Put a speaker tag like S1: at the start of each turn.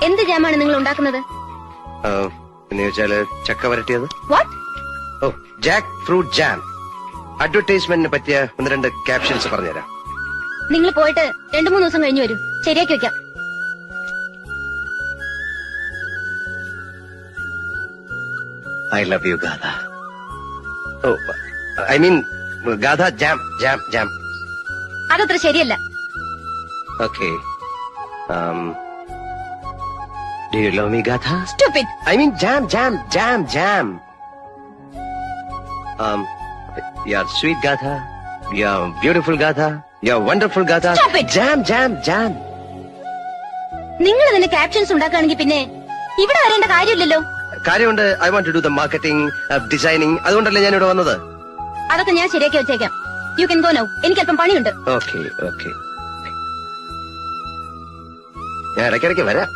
S1: എന്ത് ജാമാണ് നിങ്ങൾ ഉണ്ടാക്കുന്നത്?
S2: എന്ന് ചോദിച്ചാല് ചക്ക വരട്ടിയത്.
S1: What?
S2: Oh, jackfruit jam. അഡ്വർടൈസ്മെന്റിന് പറ്റിയ 1-2 ക്യാപ്ഷൻസ് പറഞ്ഞുതരാം.
S1: നിങ്ങൾ പോയിട്ട് 2-3 ദിവസം കഴിഞ്ഞു വരൂ, ശരിയാക്കി വെക്കാം.
S2: I love you, Gada. Oh, I mean, Gada jam, jam, jam.
S1: അതത്ര ശരിയല്ല.
S2: Okay. Do you love me, Gada?
S1: Stupid.
S2: I mean, jam, jam, jam, jam. You're sweet, Gada. You're beautiful, Gada. You're wonderful, Gada.
S1: Stop it.
S2: Jam, jam, jam.
S1: നിങ്ങൾ ഇതിന്റെ captions ഉണ്ടാക്കുകയാണെങ്കിൽ പിന്നെ ഇവിടെ വരേണ്ട കാര്യമില്ലല്ലോ.
S2: കാര്യമുണ്ട്. I want to do the marketing, designing. അതുകൊണ്ടല്ലേ ഞാൻ ഇവിടെ വന്നത്.
S1: അതൊക്കെ ഞാൻ ശരിയാക്കി വെച്ചേക്കാം. You can go now. എനിക്ക് അല്പം പണിയുണ്ട്.
S2: ഓക്കെ ഓക്കെ, ഞാൻ ഇടയ്ക്കിടയ്ക്ക് വരാം.